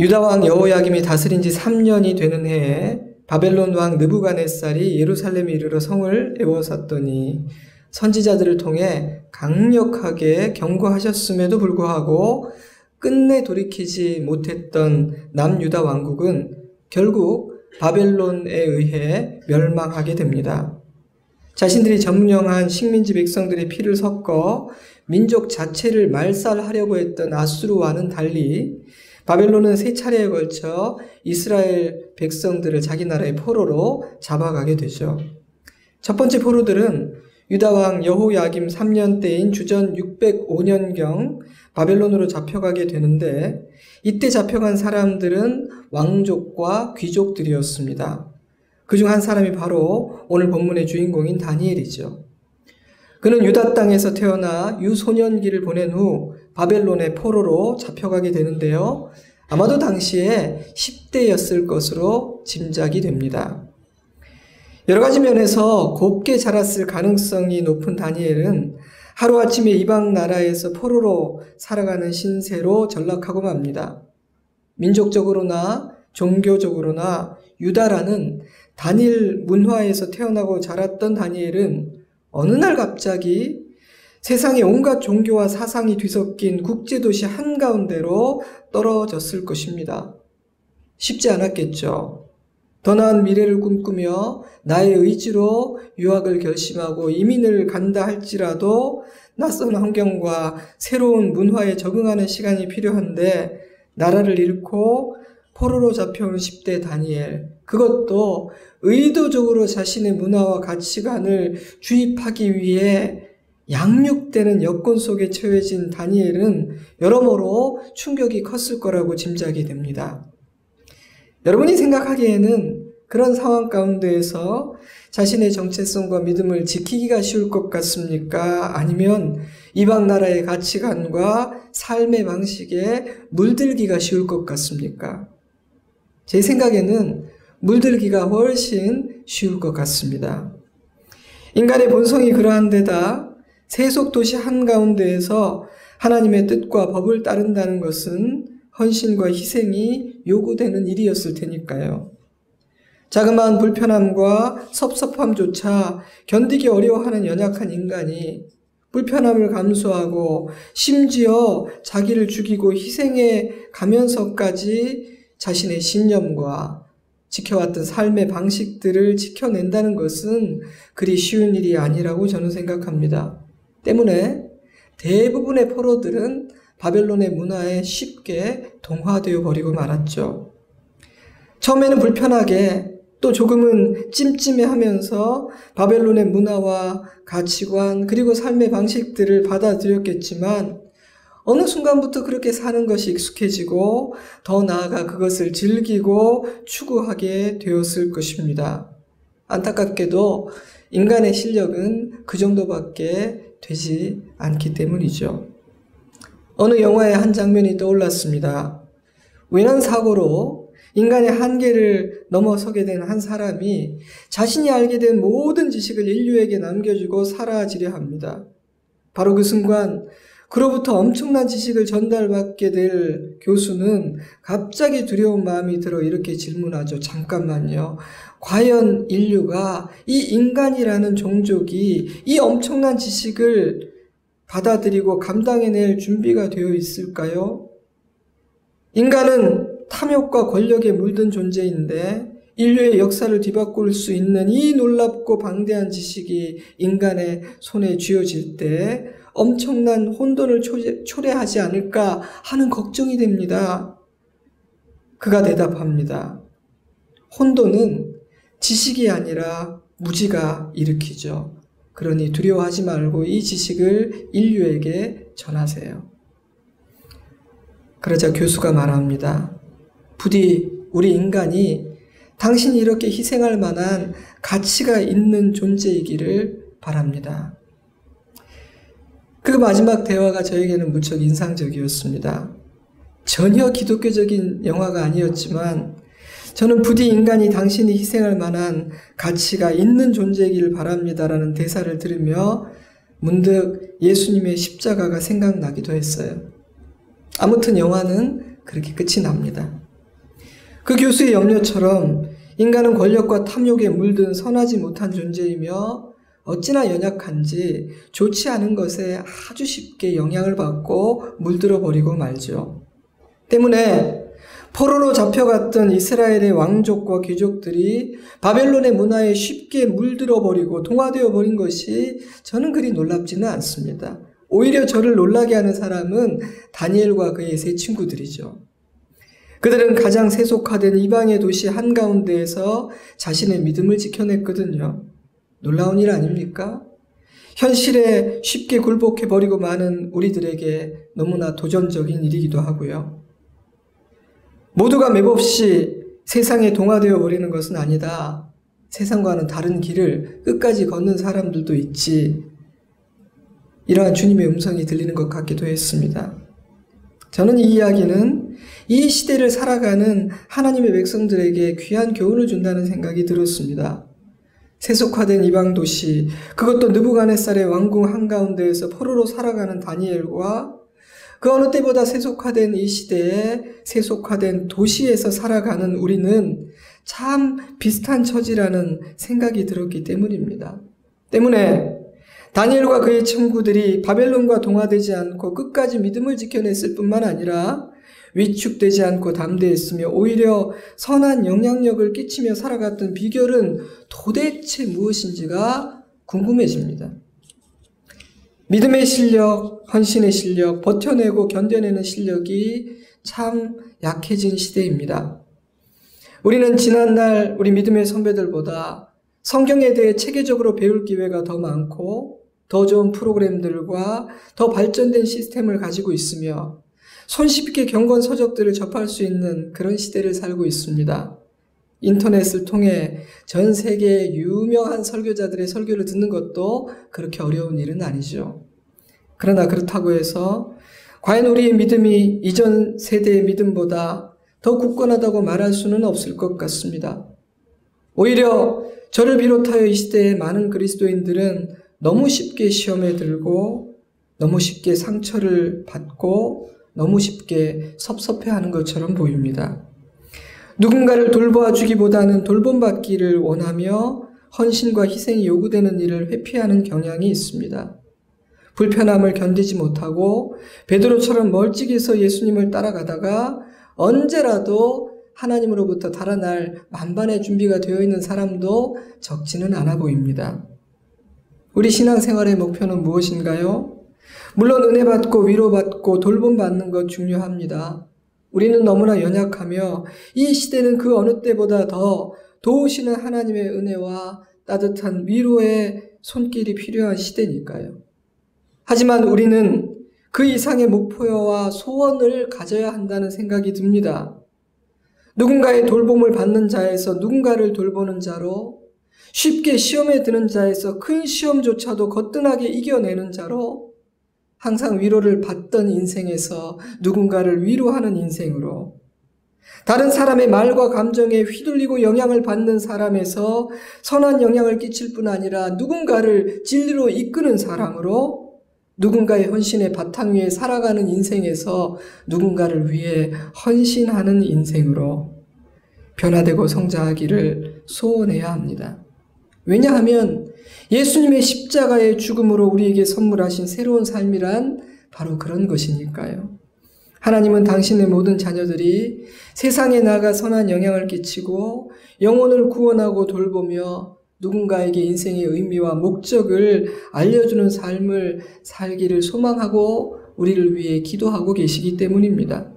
유다 왕 여호야김이 다스린 지 3년이 되는 해에 바벨론 왕 느부갓네살이 예루살렘에 이르러 성을 에워쌌더니 선지자들을 통해 강력하게 경고하셨음에도 불구하고 끝내 돌이키지 못했던 남유다 왕국은 결국 바벨론에 의해 멸망하게 됩니다. 자신들이 점령한 식민지 백성들의 피를 섞어 민족 자체를 말살하려고 했던 아수르와는 달리 바벨론은 세 차례에 걸쳐 이스라엘 백성들을 자기 나라의 포로로 잡아가게 되죠. 첫 번째 포로들은 유다 왕 여호야김 3년 때인 주전 605년경 바벨론으로 잡혀가게 되는데, 이때 잡혀간 사람들은 왕족과 귀족들이었습니다. 그중 한 사람이 바로 오늘 본문의 주인공인 다니엘이죠. 그는 유다 땅에서 태어나 유소년기를 보낸 후 바벨론의 포로로 잡혀가게 되는데요. 아마도 당시에 10대였을 것으로 짐작이 됩니다. 여러 가지 면에서 곱게 자랐을 가능성이 높은 다니엘은 하루아침에 이방 나라에서 포로로 살아가는 신세로 전락하고 맙니다. 민족적으로나 종교적으로나 유다라는 단일 문화에서 태어나고 자랐던 다니엘은 어느 날 갑자기 세상의 온갖 종교와 사상이 뒤섞인 국제도시 한가운데로 떨어졌을 것입니다. 쉽지 않았겠죠. 더 나은 미래를 꿈꾸며 나의 의지로 유학을 결심하고 이민을 간다 할지라도 낯선 환경과 새로운 문화에 적응하는 시간이 필요한데 나라를 잃고 포로로 잡혀온 10대 다니엘, 그것도 의도적으로 자신의 문화와 가치관을 주입하기 위해 양육되는 여건 속에 처해진 다니엘은 여러모로 충격이 컸을 거라고 짐작이 됩니다. 여러분이 생각하기에는 그런 상황 가운데에서 자신의 정체성과 믿음을 지키기가 쉬울 것 같습니까? 아니면 이방 나라의 가치관과 삶의 방식에 물들기가 쉬울 것 같습니까? 제 생각에는 물들기가 훨씬 쉬울 것 같습니다. 인간의 본성이 그러한 데다 세속도시 한가운데에서 하나님의 뜻과 법을 따른다는 것은 헌신과 희생이 요구되는 일이었을 테니까요. 자그마한 불편함과 섭섭함조차 견디기 어려워하는 연약한 인간이 불편함을 감수하고 심지어 자기를 죽이고 희생해 가면서까지 자신의 신념과 지켜왔던 삶의 방식들을 지켜낸다는 것은 그리 쉬운 일이 아니라고 저는 생각합니다. 때문에 대부분의 포로들은 바벨론의 문화에 쉽게 동화되어 버리고 말았죠. 처음에는 불편하게 또 조금은 찜찜해하면서 바벨론의 문화와 가치관 그리고 삶의 방식들을 받아들였겠지만 어느 순간부터 그렇게 사는 것이 익숙해지고 더 나아가 그것을 즐기고 추구하게 되었을 것입니다. 안타깝게도 인간의 실력은 그 정도밖에 되지 않기 때문이죠. 어느 영화의 한 장면이 떠올랐습니다. 우연한 사고로 인간의 한계를 넘어서게 된 한 사람이 자신이 알게 된 모든 지식을 인류에게 남겨주고 사라지려 합니다. 바로 그 순간 그로부터 엄청난 지식을 전달받게 될 교수는 갑자기 두려운 마음이 들어 이렇게 질문하죠. 잠깐만요. 과연 인류가 이 인간이라는 종족이 이 엄청난 지식을 받아들이고 감당해낼 준비가 되어 있을까요? 인간은 탐욕과 권력에 물든 존재인데 인류의 역사를 뒤바꿀 수 있는 이 놀랍고 방대한 지식이 인간의 손에 쥐어질 때 엄청난 혼돈을 초래하지 않을까 하는 걱정이 됩니다. 그가 대답합니다. 혼돈은 지식이 아니라 무지가 일으키죠. 그러니 두려워하지 말고 이 지식을 인류에게 전하세요. 그러자 교수가 말합니다. 부디 우리 인간이 당신이 이렇게 희생할 만한 가치가 있는 존재이기를 바랍니다. 그 마지막 대화가 저에게는 무척 인상적이었습니다. 전혀 기독교적인 영화가 아니었지만 저는 부디 인간이 당신이 희생할 만한 가치가 있는 존재이기를 바랍니다라는 대사를 들으며 문득 예수님의 십자가가 생각나기도 했어요. 아무튼 영화는 그렇게 끝이 납니다. 그 교수의 염려처럼 인간은 권력과 탐욕에 물든 선하지 못한 존재이며 어찌나 연약한지 좋지 않은 것에 아주 쉽게 영향을 받고 물들어 버리고 말죠. 때문에 포로로 잡혀갔던 이스라엘의 왕족과 귀족들이 바벨론의 문화에 쉽게 물들어 버리고 동화되어 버린 것이 저는 그리 놀랍지는 않습니다. 오히려 저를 놀라게 하는 사람은 다니엘과 그의 세 친구들이죠. 그들은 가장 세속화된 이방의 도시 한가운데에서 자신의 믿음을 지켜냈거든요. 놀라운 일 아닙니까? 현실에 쉽게 굴복해버리고 마는 우리들에게 너무나 도전적인 일이기도 하고요. 모두가 맥없이 세상에 동화되어 버리는 것은 아니다. 세상과는 다른 길을 끝까지 걷는 사람들도 있지. 이러한 주님의 음성이 들리는 것 같기도 했습니다. 저는 이 이야기는 이 시대를 살아가는 하나님의 백성들에게 귀한 교훈을 준다는 생각이 들었습니다. 세속화된 이방 도시, 그것도 느부갓네살의 왕궁 한가운데에서 포로로 살아가는 다니엘과 그 어느 때보다 세속화된 이 시대에 세속화된 도시에서 살아가는 우리는 참 비슷한 처지라는 생각이 들었기 때문입니다. 때문에 다니엘과 그의 친구들이 바벨론과 동화되지 않고 끝까지 믿음을 지켜냈을 뿐만 아니라 위축되지 않고 담대했으며 오히려 선한 영향력을 끼치며 살아갔던 비결은 도대체 무엇인지가 궁금해집니다. 믿음의 실력, 헌신의 실력, 버텨내고 견뎌내는 실력이 참 약해진 시대입니다. 우리는 지난날 우리 믿음의 선배들보다 성경에 대해 체계적으로 배울 기회가 더 많고 더 좋은 프로그램들과 더 발전된 시스템을 가지고 있으며 손쉽게 경건 서적들을 접할 수 있는 그런 시대를 살고 있습니다. 인터넷을 통해 전 세계의 유명한 설교자들의 설교를 듣는 것도 그렇게 어려운 일은 아니죠. 그러나 그렇다고 해서 과연 우리의 믿음이 이전 세대의 믿음보다 더 굳건하다고 말할 수는 없을 것 같습니다. 오히려 저를 비롯하여 이 시대의 많은 그리스도인들은 너무 쉽게 시험에 들고 너무 쉽게 상처를 받고 너무 쉽게 섭섭해하는 것처럼 보입니다. 누군가를 돌봐주기보다는 돌봄받기를 원하며 헌신과 희생이 요구되는 일을 회피하는 경향이 있습니다. 불편함을 견디지 못하고 베드로처럼 멀찍이서 예수님을 따라가다가 언제라도 하나님으로부터 달아날 만반의 준비가 되어 있는 사람도 적지는 않아 보입니다. 우리 신앙생활의 목표는 무엇인가요? 물론 은혜 받고 위로받고 돌봄받는 것 중요합니다. 우리는 너무나 연약하며 이 시대는 그 어느 때보다 더 도우시는 하나님의 은혜와 따뜻한 위로의 손길이 필요한 시대니까요. 하지만 우리는 그 이상의 목표와 소원을 가져야 한다는 생각이 듭니다. 누군가의 돌봄을 받는 자에서 누군가를 돌보는 자로, 쉽게 시험에 드는 자에서 큰 시험조차도 거뜬하게 이겨내는 자로, 항상 위로를 받던 인생에서 누군가를 위로하는 인생으로, 다른 사람의 말과 감정에 휘둘리고 영향을 받는 사람에서 선한 영향을 끼칠 뿐 아니라 누군가를 진리로 이끄는 사람으로, 누군가의 헌신의 바탕 위에 살아가는 인생에서 누군가를 위해 헌신하는 인생으로 변화되고 성장하기를 소원해야 합니다. 왜냐하면 예수님의 십자가의 죽음으로 우리에게 선물하신 새로운 삶이란 바로 그런 것이니까요. 하나님은 당신의 모든 자녀들이 세상에 나가 선한 영향을 끼치고 영혼을 구원하고 돌보며 누군가에게 인생의 의미와 목적을 알려주는 삶을 살기를 소망하고 우리를 위해 기도하고 계시기 때문입니다.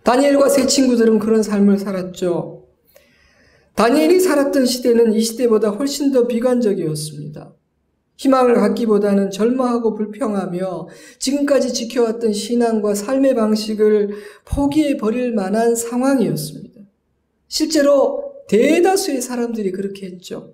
다니엘과 세 친구들은 그런 삶을 살았죠. 다니엘이 살았던 시대는 이 시대보다 훨씬 더 비관적이었습니다. 희망을 갖기보다는 절망하고 불평하며 지금까지 지켜왔던 신앙과 삶의 방식을 포기해버릴 만한 상황이었습니다. 실제로 대다수의 사람들이 그렇게 했죠.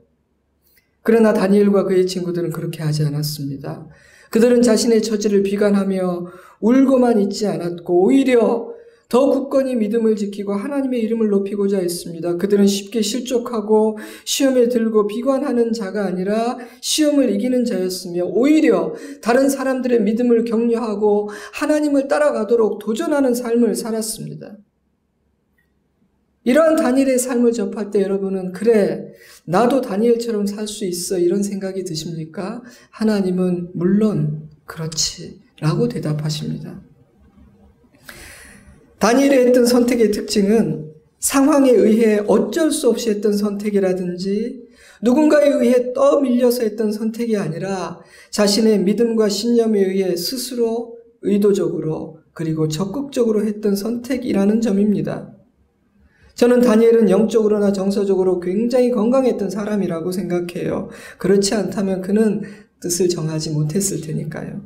그러나 다니엘과 그의 친구들은 그렇게 하지 않았습니다. 그들은 자신의 처지를 비관하며 울고만 있지 않았고 오히려 더 굳건히 믿음을 지키고 하나님의 이름을 높이고자 했습니다. 그들은 쉽게 실족하고 시험에 들고 비관하는 자가 아니라 시험을 이기는 자였으며 오히려 다른 사람들의 믿음을 격려하고 하나님을 따라가도록 도전하는 삶을 살았습니다. 이러한 다니엘의 삶을 접할 때 여러분은 그래, 나도 다니엘처럼 살 수 있어 이런 생각이 드십니까? 하나님은 물론 그렇지 라고 대답하십니다. 다니엘이 했던 선택의 특징은 상황에 의해 어쩔 수 없이 했던 선택이라든지 누군가에 의해 떠밀려서 했던 선택이 아니라 자신의 믿음과 신념에 의해 스스로 의도적으로 그리고 적극적으로 했던 선택이라는 점입니다. 저는 다니엘은 영적으로나 정서적으로 굉장히 건강했던 사람이라고 생각해요. 그렇지 않다면 그는 뜻을 정하지 못했을 테니까요.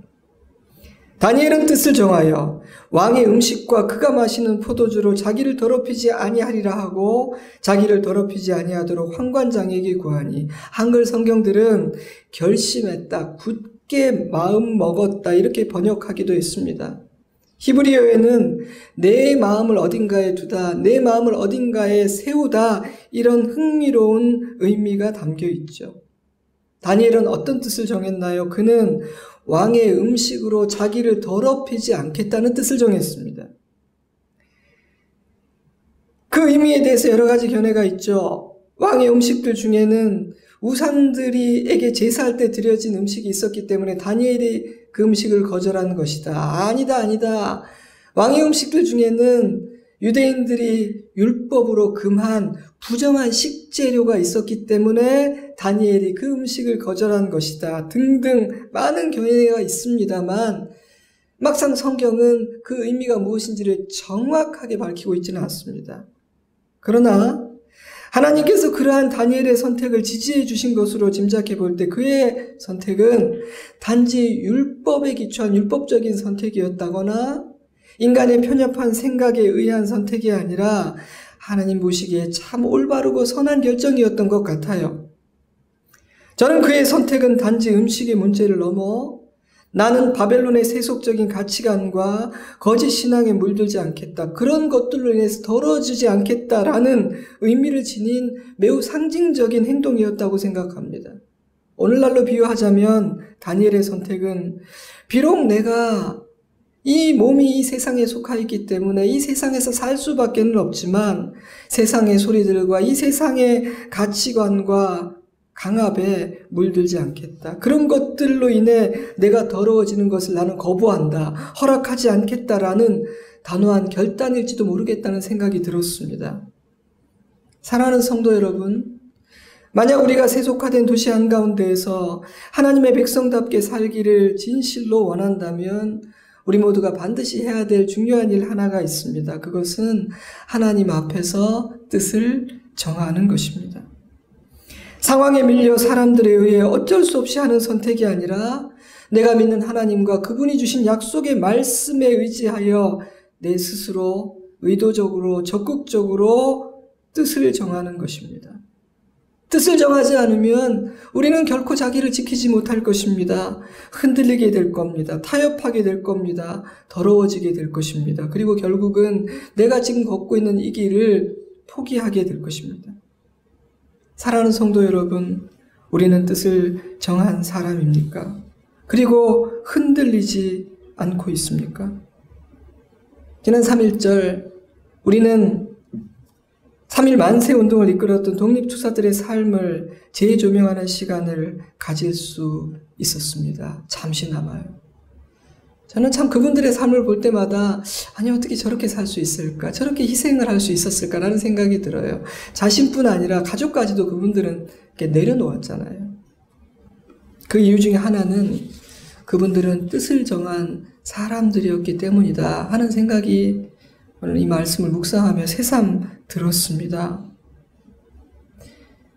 다니엘은 뜻을 정하여 왕의 음식과 그가 마시는 포도주로 자기를 더럽히지 아니하리라 하고 자기를 더럽히지 아니하도록 환관장에게 구하니, 한글 성경들은 결심했다, 굳게 마음 먹었다 이렇게 번역하기도 했습니다. 히브리어에는 내 마음을 어딘가에 두다, 내 마음을 어딘가에 세우다 이런 흥미로운 의미가 담겨 있죠. 다니엘은 어떤 뜻을 정했나요? 그는 왕의 음식으로 자기를 더럽히지 않겠다는 뜻을 정했습니다. 그 의미에 대해서 여러 가지 견해가 있죠. 왕의 음식들 중에는 우상들에게 제사할 때 드려진 음식이 있었기 때문에 다니엘이 그 음식을 거절한 것이다. 아니다. 왕의 음식들 중에는 유대인들이 율법으로 금한 부정한 식재료가 있었기 때문에 다니엘이 그 음식을 거절한 것이다. 등등 많은 견해가 있습니다만 막상 성경은 그 의미가 무엇인지를 정확하게 밝히고 있지는 않습니다. 그러나 하나님께서 그러한 다니엘의 선택을 지지해 주신 것으로 짐작해 볼 때 그의 선택은 단지 율법에 기초한 율법적인 선택이었다거나 인간의 편협한 생각에 의한 선택이 아니라 하나님 보시기에 참 올바르고 선한 결정이었던 것 같아요. 저는 그의 선택은 단지 음식의 문제를 넘어 나는 바벨론의 세속적인 가치관과 거짓 신앙에 물들지 않겠다, 그런 것들로 인해서 더러워지지 않겠다라는 의미를 지닌 매우 상징적인 행동이었다고 생각합니다. 오늘날로 비유하자면 다니엘의 선택은 비록 내가 이 몸이 이 세상에 속하 있기 때문에 이 세상에서 살 수밖에 없지만 세상의 소리들과 이 세상의 가치관과 강압에 물들지 않겠다. 그런 것들로 인해 내가 더러워지는 것을 나는 거부한다. 허락하지 않겠다라는 단호한 결단일지도 모르겠다는 생각이 들었습니다. 사랑하는 성도 여러분, 만약 우리가 세속화된 도시 한가운데에서 하나님의 백성답게 살기를 진실로 원한다면 우리 모두가 반드시 해야 될 중요한 일 하나가 있습니다. 그것은 하나님 앞에서 뜻을 정하는 것입니다. 상황에 밀려 사람들에 의해 어쩔 수 없이 하는 선택이 아니라 내가 믿는 하나님과 그분이 주신 약속의 말씀에 의지하여 내 스스로 의도적으로 적극적으로 뜻을 정하는 것입니다. 뜻을 정하지 않으면 우리는 결코 자기를 지키지 못할 것입니다. 흔들리게 될 겁니다. 타협하게 될 겁니다. 더러워지게 될 것입니다. 그리고 결국은 내가 지금 걷고 있는 이 길을 포기하게 될 것입니다. 사랑하는 성도 여러분, 우리는 뜻을 정한 사람입니까? 그리고 흔들리지 않고 있습니까? 지난 3.1절 우리는 3.1 만세운동을 이끌었던 독립투사들의 삶을 재조명하는 시간을 가질 수 있었습니다. 잠시나마요. 저는 참 그분들의 삶을 볼 때마다 아니 어떻게 저렇게 살 수 있을까? 저렇게 희생을 할 수 있었을까라는 생각이 들어요. 자신뿐 아니라 가족까지도 그분들은 이렇게 내려놓았잖아요. 그 이유 중에 하나는 그분들은 뜻을 정한 사람들이었기 때문이다 하는 생각이 오늘 이 말씀을 묵상하며 새삼 들었습니다.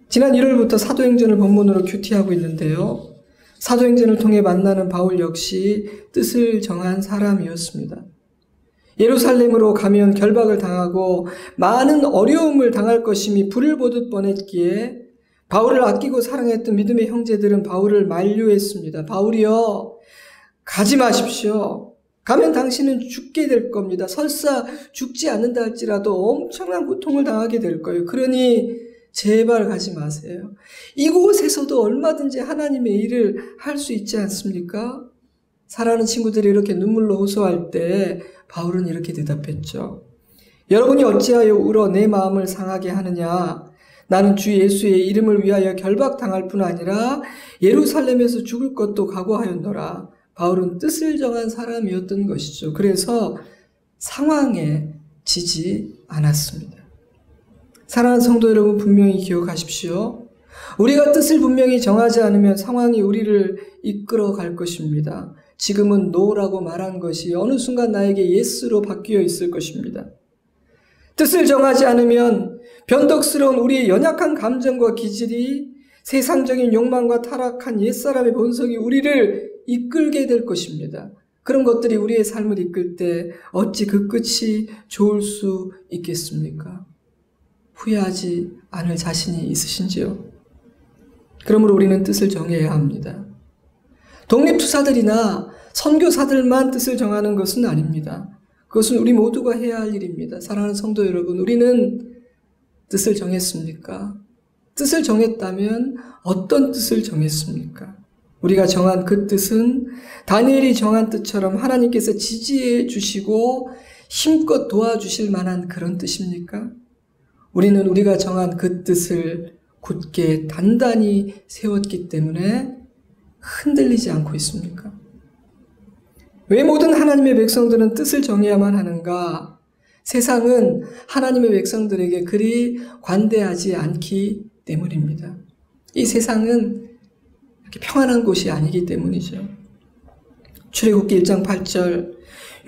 지난 1월부터 사도행전을 본문으로 큐티하고 있는데요. 사도행전을 통해 만나는 바울 역시 뜻을 정한 사람이었습니다. 예루살렘으로 가면 결박을 당하고 많은 어려움을 당할 것임이 불을 보듯 뻔했기에 바울을 아끼고 사랑했던 믿음의 형제들은 바울을 만류했습니다. 바울이여, 가지 마십시오. 가면 당신은 죽게 될 겁니다. 설사 죽지 않는다 할지라도 엄청난 고통을 당하게 될 거예요. 그러니 제발 가지 마세요. 이곳에서도 얼마든지 하나님의 일을 할 수 있지 않습니까? 사랑하는 친구들이 이렇게 눈물로 호소할 때 바울은 이렇게 대답했죠. 여러분이 어찌하여 울어 내 마음을 상하게 하느냐? 나는 주 예수의 이름을 위하여 결박당할 뿐 아니라 예루살렘에서 죽을 것도 각오하였노라. 바울은 뜻을 정한 사람이었던 것이죠. 그래서 상황에 지지 않았습니다. 사랑하는 성도 여러분, 분명히 기억하십시오. 우리가 뜻을 분명히 정하지 않으면 상황이 우리를 이끌어 갈 것입니다. 지금은 no라고 말한 것이 어느 순간 나에게 yes로 바뀌어 있을 것입니다. 뜻을 정하지 않으면 변덕스러운 우리의 연약한 감정과 기질이 세상적인 욕망과 타락한 옛사람의 본성이 우리를 이끌게 될 것입니다. 그런 것들이 우리의 삶을 이끌 때 어찌 그 끝이 좋을 수 있겠습니까? 후회하지 않을 자신이 있으신지요? 그러므로 우리는 뜻을 정해야 합니다. 독립투사들이나 선교사들만 뜻을 정하는 것은 아닙니다. 그것은 우리 모두가 해야 할 일입니다. 사랑하는 성도 여러분, 우리는 뜻을 정했습니까? 뜻을 정했다면 어떤 뜻을 정했습니까? 우리가 정한 그 뜻은 다니엘이 정한 뜻처럼 하나님께서 지지해 주시고 힘껏 도와주실 만한 그런 뜻입니까? 우리는 우리가 정한 그 뜻을 굳게 단단히 세웠기 때문에 흔들리지 않고 있습니까? 왜 모든 하나님의 백성들은 뜻을 정해야만 하는가? 세상은 하나님의 백성들에게 그리 관대하지 않기 때문입니다. 이 세상은 이렇게 평안한 곳이 아니기 때문이죠. 출애굽기 1장 8절,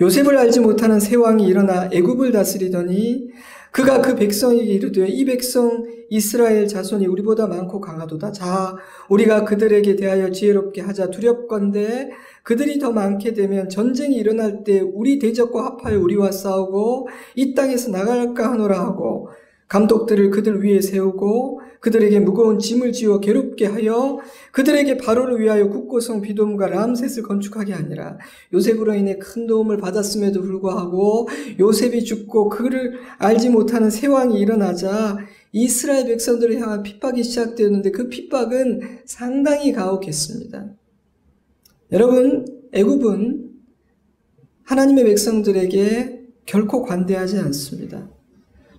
요셉을 알지 못하는 새 왕이 일어나 애굽을 다스리더니 그가 그 백성에게 이르되 이 백성 이스라엘 자손이 우리보다 많고 강하도다. 자, 우리가 그들에게 대하여 지혜롭게 하자. 두렵건대 그들이 더 많게 되면 전쟁이 일어날 때 우리 대적과 합하여 우리와 싸우고 이 땅에서 나갈까 하노라 하고 감독들을 그들 위에 세우고 그들에게 무거운 짐을 지어 괴롭게 하여 그들에게 바로를 위하여 국고성 비돔과 람셋을 건축하게 하니라. 요셉으로 인해 큰 도움을 받았음에도 불구하고 요셉이 죽고 그를 알지 못하는 새 왕이 일어나자 이스라엘 백성들을 향한 핍박이 시작되었는데 그 핍박은 상당히 가혹했습니다. 여러분, 애굽은 하나님의 백성들에게 결코 관대하지 않습니다.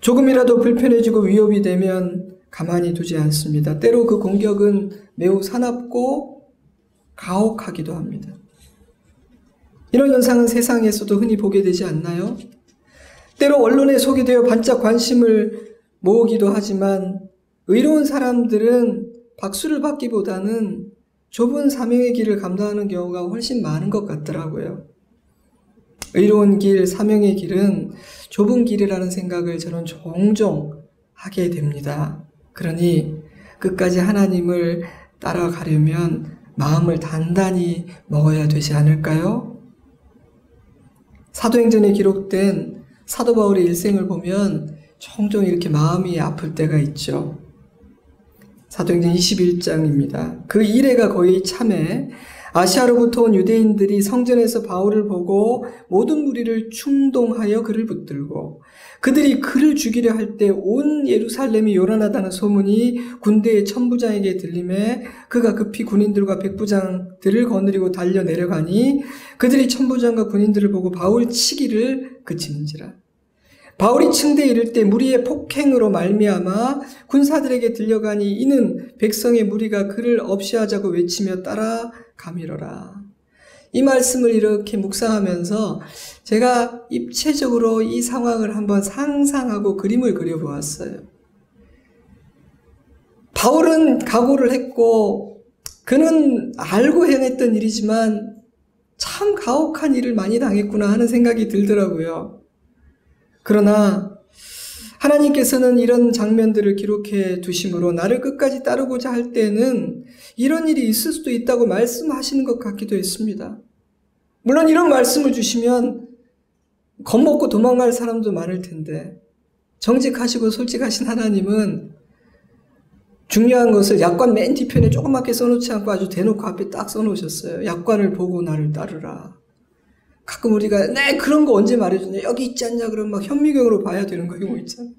조금이라도 불편해지고 위협이 되면 가만히 두지 않습니다. 때로 그 공격은 매우 사납고 가혹하기도 합니다. 이런 현상은 세상에서도 흔히 보게 되지 않나요? 때로 언론에 소개되어 반짝 관심을 모으기도 하지만 의로운 사람들은 박수를 받기보다는 좁은 사명의 길을 감당하는 경우가 훨씬 많은 것 같더라고요. 의로운 길, 사명의 길은 좁은 길이라는 생각을 저는 종종 하게 됩니다. 그러니 끝까지 하나님을 따라가려면 마음을 단단히 먹어야 되지 않을까요? 사도행전에 기록된 사도 바울의 일생을 보면 종종 이렇게 마음이 아플 때가 있죠. 사도행전 21장입니다. 그 이래가 거의 참에 아시아로부터 온 유대인들이 성전에서 바울을 보고 모든 무리를 충동하여 그를 붙들고 그들이 그를 죽이려 할 때 온 예루살렘이 요란하다는 소문이 군대의 천부장에게 들림에 그가 급히 군인들과 백부장들을 거느리고 달려 내려가니 그들이 천부장과 군인들을 보고 바울 치기를 그치는지라. 바울이 층대에 이를 때 무리의 폭행으로 말미암아 군사들에게 들려가니 이는 백성의 무리가 그를 없이하자고 외치며 따라가미러라. 이 말씀을 이렇게 묵상하면서 제가 입체적으로 이 상황을 한번 상상하고 그림을 그려보았어요. 바울은 각오를 했고 그는 알고 행했던 일이지만 참 가혹한 일을 많이 당했구나 하는 생각이 들더라고요. 그러나 하나님께서는 이런 장면들을 기록해 두심으로 나를 끝까지 따르고자 할 때는 이런 일이 있을 수도 있다고 말씀하시는 것 같기도 했습니다. 물론 이런 말씀을 주시면 겁먹고 도망갈 사람도 많을 텐데 정직하시고 솔직하신 하나님은 중요한 것을 약관 맨 뒤편에 조그맣게 써놓지 않고 아주 대놓고 앞에 딱 써놓으셨어요. 약관을 보고 나를 따르라. 가끔 우리가 네 그런 거 언제 말해주냐 여기 있지 않냐 그러면 막 현미경으로 봐야 되는 경우 있잖아.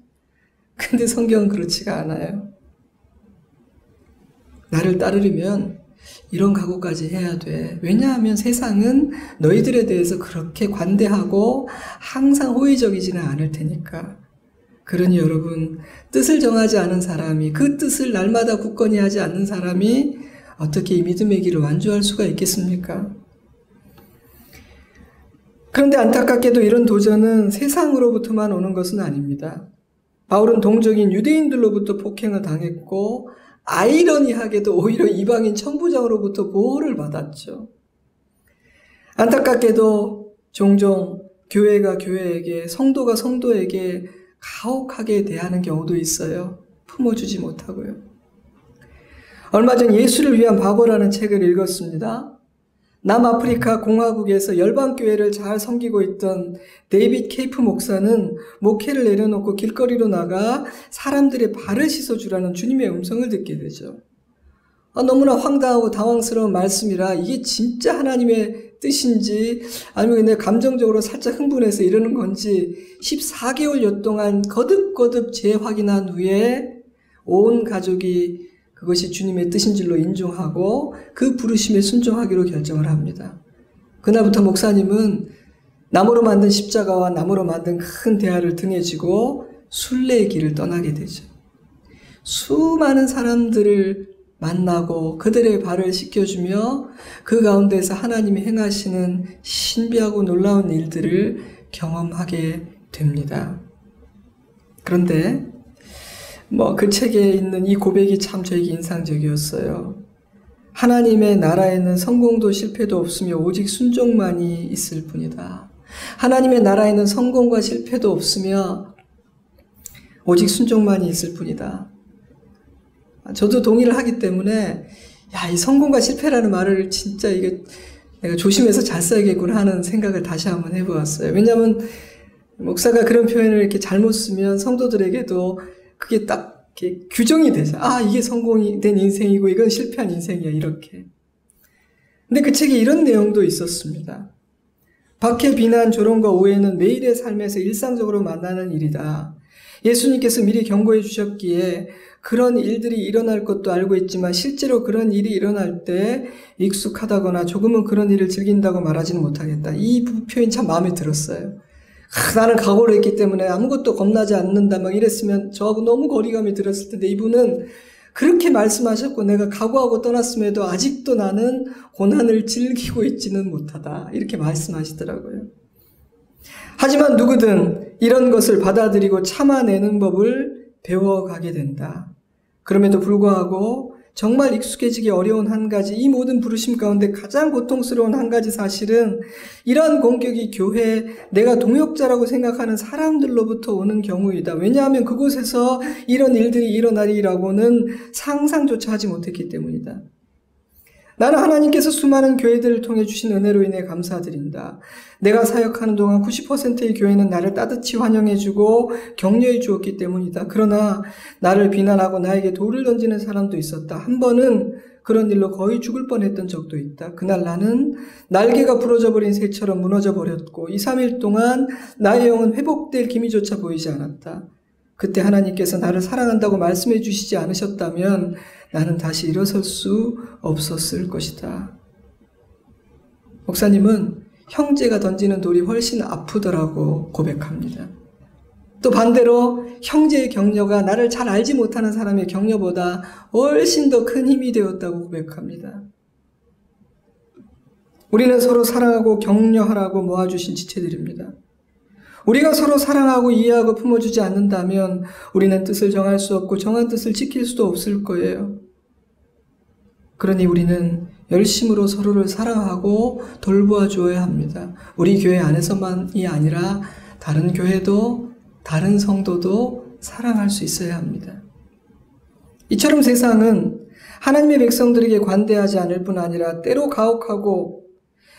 근데 성경은 그렇지가 않아요. 나를 따르려면 이런 각오까지 해야 돼. 왜냐하면 세상은 너희들에 대해서 그렇게 관대하고 항상 호의적이지는 않을 테니까. 그러니 여러분, 뜻을 정하지 않은 사람이, 그 뜻을 날마다 굳건히 하지 않는 사람이 어떻게 이 믿음의 길을 완주할 수가 있겠습니까? 그런데 안타깝게도 이런 도전은 세상으로부터만 오는 것은 아닙니다. 바울은 동족인 유대인들로부터 폭행을 당했고 아이러니하게도 오히려 이방인 천부장으로부터 보호를 받았죠. 안타깝게도 종종 교회가 교회에게, 성도가 성도에게 가혹하게 대하는 경우도 있어요. 품어주지 못하고요. 얼마 전 예수를 위한 바보라는 책을 읽었습니다. 남아프리카 공화국에서 열방교회를 잘 섬기고 있던 데이빗 케이프 목사는 목회를 내려놓고 길거리로 나가 사람들의 발을 씻어주라는 주님의 음성을 듣게 되죠. 너무나 황당하고 당황스러운 말씀이라 이게 진짜 하나님의 뜻인지 아니면 내 감정적으로 살짝 흥분해서 이러는 건지 14개월여 동안 거듭거듭 재확인한 후에 온 가족이 그것이 주님의 뜻인 줄로 인정하고 그 부르심에 순종하기로 결정을 합니다. 그날부터 목사님은 나무로 만든 십자가와 나무로 만든 큰 대야를 등에 지고 순례의 길을 떠나게 되죠. 수많은 사람들을 만나고 그들의 발을 씻겨주며 그 가운데서 하나님이 행하시는 신비하고 놀라운 일들을 경험하게 됩니다. 그런데 그 책에 있는 이 고백이 참 저에게 인상적이었어요. 하나님의 나라에는 성공도 실패도 없으며 오직 순종만이 있을 뿐이다. 하나님의 나라에는 성공과 실패도 없으며 오직 순종만이 있을 뿐이다. 저도 동의를 하기 때문에 이 성공과 실패라는 말을 진짜 이게 내가 조심해서 잘 써야겠구나 하는 생각을 다시 한번 해보았어요. 왜냐하면 목사가 그런 표현을 이렇게 잘못 쓰면 성도들에게도 그게 딱 이렇게 규정이 되죠. 이게 성공이 된 인생이고 이건 실패한 인생이야, 이렇게. 근데 그 책에 이런 내용도 있었습니다. 박해, 비난, 조롱과 오해는 매일의 삶에서 일상적으로 만나는 일이다. 예수님께서 미리 경고해 주셨기에 그런 일들이 일어날 것도 알고 있지만 실제로 그런 일이 일어날 때 익숙하다거나 조금은 그런 일을 즐긴다고 말하지는 못하겠다. 이 표현 참 마음에 들었어요. 나는 각오를 했기 때문에 아무것도 겁나지 않는다 이랬으면 저하고 너무 거리감이 들었을 텐데 이분은 그렇게 말씀하셨고 내가 각오하고 떠났음에도 아직도 나는 고난을 즐기고 있지는 못하다 이렇게 말씀하시더라고요. 하지만 누구든 이런 것을 받아들이고 참아내는 법을 배워가게 된다. 그럼에도 불구하고 정말 익숙해지기 어려운 한 가지, 이 모든 부르심 가운데 가장 고통스러운 한 가지 사실은 이러한 공격이 교회, 내가 동역자라고 생각하는 사람들로부터 오는 경우이다. 왜냐하면 그곳에서 이런 일들이 일어나리라고는 상상조차 하지 못했기 때문이다. 나는 하나님께서 수많은 교회들을 통해 주신 은혜로 인해 감사드린다. 내가 사역하는 동안 90%의 교회는 나를 따뜻히 환영해주고 격려해 주었기 때문이다. 그러나 나를 비난하고 나에게 돌을 던지는 사람도 있었다. 한 번은 그런 일로 거의 죽을 뻔했던 적도 있다. 그날 나는 날개가 부러져 버린 새처럼 무너져 버렸고 2, 3일 동안 나의 영은 회복될 기미조차 보이지 않았다. 그때 하나님께서 나를 사랑한다고 말씀해 주시지 않으셨다면 나는 다시 일어설 수 없었을 것이다. 목사님은 형제가 던지는 돌이 훨씬 아프더라고 고백합니다. 또 반대로 형제의 격려가 나를 잘 알지 못하는 사람의 격려보다 훨씬 더 큰 힘이 되었다고 고백합니다. 우리는 서로 사랑하고 격려하라고 모아주신 지체들입니다. 우리가 서로 사랑하고 이해하고 품어주지 않는다면 우리는 뜻을 정할 수 없고 정한 뜻을 지킬 수도 없을 거예요. 그러니 우리는 열심으로 서로를 사랑하고 돌보아 주어야 합니다. 우리 교회 안에서만이 아니라 다른 교회도 다른 성도도 사랑할 수 있어야 합니다. 이처럼 세상은 하나님의 백성들에게 관대하지 않을 뿐 아니라 때로 가혹하고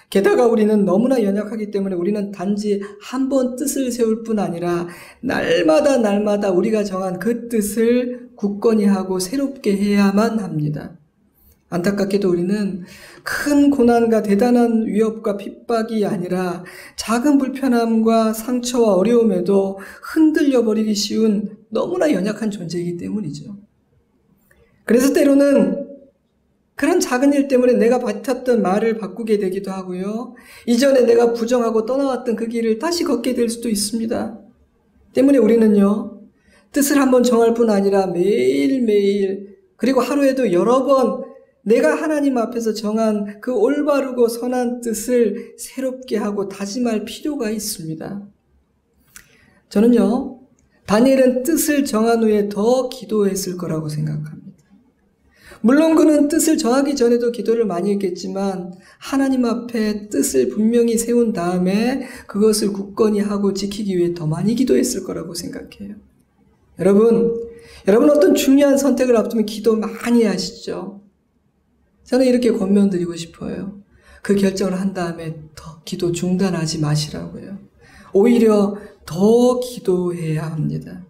게다가 우리는 너무나 연약하기 때문에 우리는 단지 한 번 뜻을 세울 뿐 아니라 날마다 우리가 정한 그 뜻을 굳건히 하고 새롭게 해야만 합니다. 안타깝게도 우리는 큰 고난과 대단한 위협과 핍박이 아니라 작은 불편함과 상처와 어려움에도 흔들려 버리기 쉬운 너무나 연약한 존재이기 때문이죠. 그래서 때로는 그런 작은 일 때문에 내가 버텼던 말을 바꾸게 되기도 하고요. 이전에 내가 부정하고 떠나왔던 그 길을 다시 걷게 될 수도 있습니다. 때문에 우리는요, 뜻을 한번 정할 뿐 아니라 매일매일, 그리고 하루에도 여러 번 내가 하나님 앞에서 정한 그 올바르고 선한 뜻을 새롭게 하고 다짐할 필요가 있습니다. 저는요, 다니엘은 뜻을 정한 후에 더 기도했을 거라고 생각합니다. 물론 그는 뜻을 정하기 전에도 기도를 많이 했겠지만 하나님 앞에 뜻을 분명히 세운 다음에 그것을 굳건히 하고 지키기 위해 더 많이 기도했을 거라고 생각해요. 여러분 어떤 중요한 선택을 앞두면 기도 많이 하시죠? 저는 이렇게 권면드리고 싶어요. 그 결정을 한 다음에 더 기도 중단하지 마시라고요. 오히려 더 기도해야 합니다.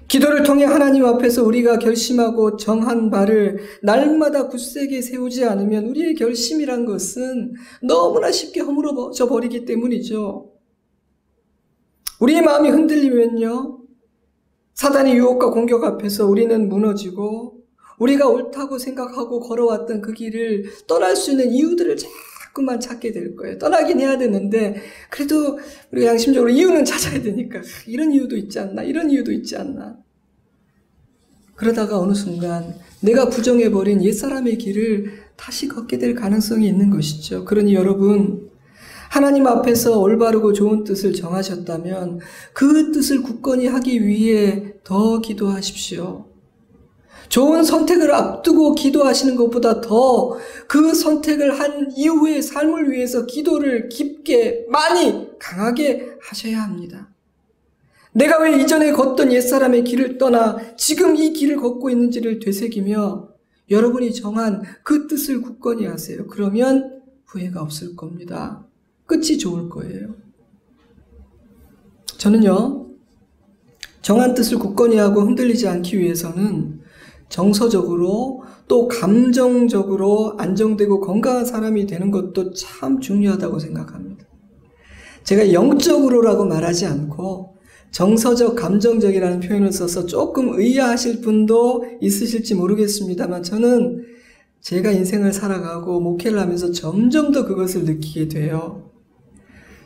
기도를 통해 하나님 앞에서 우리가 결심하고 정한 바를 날마다 굳세게 세우지 않으면 우리의 결심이란 것은 너무나 쉽게 허물어져 버리기 때문이죠. 우리의 마음이 흔들리면요, 사단의 유혹과 공격 앞에서 우리는 무너지고 우리가 옳다고 생각하고 걸어왔던 그 길을 떠날 수 있는 이유들을 자꾸만 찾게 될 거예요. 떠나긴 해야 되는데 그래도 우리가 양심적으로 이유는 찾아야 되니까 이런 이유도 있지 않나, 이런 이유도 있지 않나. 그러다가 어느 순간 내가 부정해버린 옛사람의 길을 다시 걷게 될 가능성이 있는 것이죠. 그러니 여러분, 하나님 앞에서 올바르고 좋은 뜻을 정하셨다면 그 뜻을 굳건히 하기 위해 더 기도하십시오. 좋은 선택을 앞두고 기도하시는 것보다 더 그 선택을 한 이후의 삶을 위해서 기도를 깊게, 많이, 강하게 하셔야 합니다. 내가 왜 이전에 걷던 옛사람의 길을 떠나 지금 이 길을 걷고 있는지를 되새기며 여러분이 정한 그 뜻을 굳건히 하세요. 그러면 후회가 없을 겁니다. 끝이 좋을 거예요. 저는요, 정한 뜻을 굳건히 하고 흔들리지 않기 위해서는 정서적으로 또 감정적으로 안정되고 건강한 사람이 되는 것도 참 중요하다고 생각합니다. 제가 영적으로라고 말하지 않고 정서적, 감정적이라는 표현을 써서 조금 의아하실 분도 있으실지 모르겠습니다만 저는 제가 인생을 살아가고 목회를 하면서 점점 더 그것을 느끼게 돼요.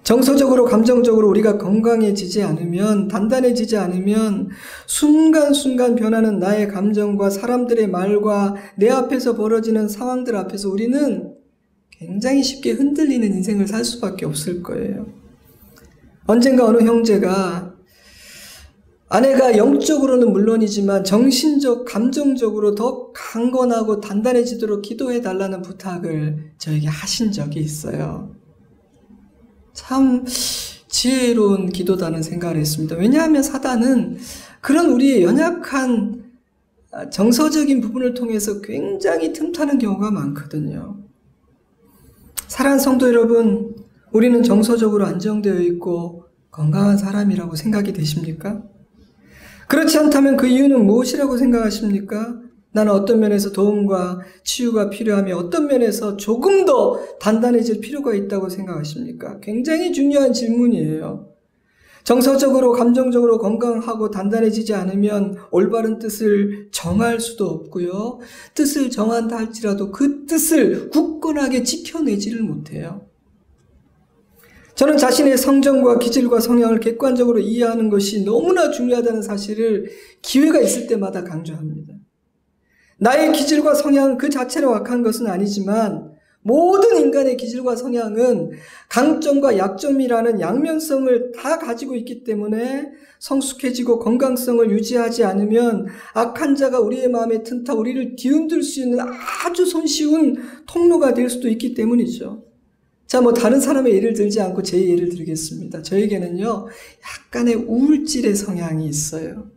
정서적으로, 감정적으로 우리가 건강해지지 않으면, 단단해지지 않으면 순간순간 변하는 나의 감정과 사람들의 말과 내 앞에서 벌어지는 상황들 앞에서 우리는 굉장히 쉽게 흔들리는 인생을 살 수밖에 없을 거예요. 언젠가 어느 형제가 아내가 영적으로는 물론이지만 정신적, 감정적으로 더 강건하고 단단해지도록 기도해달라는 부탁을 저에게 하신 적이 있어요. 참 지혜로운 기도다는 생각을 했습니다. 왜냐하면 사단은 그런 우리의 연약한 정서적인 부분을 통해서 굉장히 틈타는 경우가 많거든요. 사랑하는 성도 여러분, 우리는 정서적으로 안정되어 있고 건강한 사람이라고 생각이 되십니까? 그렇지 않다면 그 이유는 무엇이라고 생각하십니까? 나는 어떤 면에서 도움과 치유가 필요하며 어떤 면에서 조금 더 단단해질 필요가 있다고 생각하십니까? 굉장히 중요한 질문이에요. 정서적으로, 감정적으로 건강하고 단단해지지 않으면 올바른 뜻을 정할 수도 없고요. 뜻을 정한다 할지라도 그 뜻을 굳건하게 지켜내지를 못해요. 저는 자신의 성정과 기질과 성향을 객관적으로 이해하는 것이 너무나 중요하다는 사실을 기회가 있을 때마다 강조합니다. 나의 기질과 성향 그 자체로 악한 것은 아니지만 모든 인간의 기질과 성향은 강점과 약점이라는 양면성을 다 가지고 있기 때문에 성숙해지고 건강성을 유지하지 않으면 악한 자가 우리의 마음에 튼타 우리를 뒤흔들 수 있는 아주 손쉬운 통로가 될 수도 있기 때문이죠. 자, 다른 사람의 예를 들지 않고 제 예를 들겠습니다. 저에게는요, 약간의 우울질의 성향이 있어요.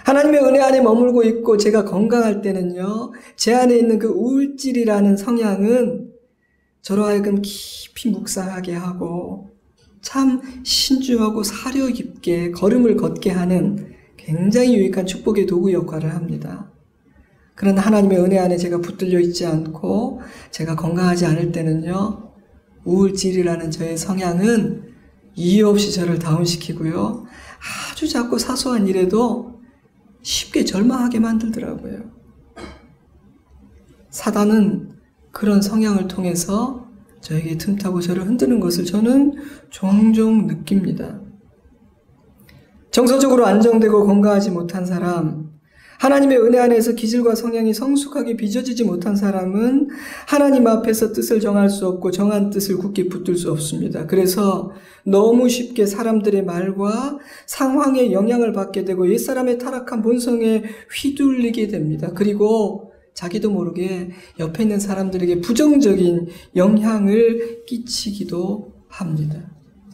하나님의 은혜 안에 머물고 있고 제가 건강할 때는요, 제 안에 있는 그 우울질이라는 성향은 저로 하여금 깊이 묵상하게 하고 참 신중하고 사려 깊게 걸음을 걷게 하는 굉장히 유익한 축복의 도구 역할을 합니다. 그러나 하나님의 은혜 안에 제가 붙들려 있지 않고 제가 건강하지 않을 때는요, 우울질이라는 저의 성향은 이유 없이 저를 다운시키고요, 아주 작고 사소한 일에도 쉽게 절망하게 만들더라고요. 사단은 그런 성향을 통해서 저에게 틈타고 저를 흔드는 것을 저는 종종 느낍니다. 정서적으로 안정되고 건강하지 못한 사람, 하나님의 은혜 안에서 기질과 성향이 성숙하게 빚어지지 못한 사람은 하나님 앞에서 뜻을 정할 수 없고 정한 뜻을 굳게 붙들 수 없습니다. 그래서 너무 쉽게 사람들의 말과 상황에 영향을 받게 되고 옛사람의 타락한 본성에 휘둘리게 됩니다. 그리고 자기도 모르게 옆에 있는 사람들에게 부정적인 영향을 끼치기도 합니다.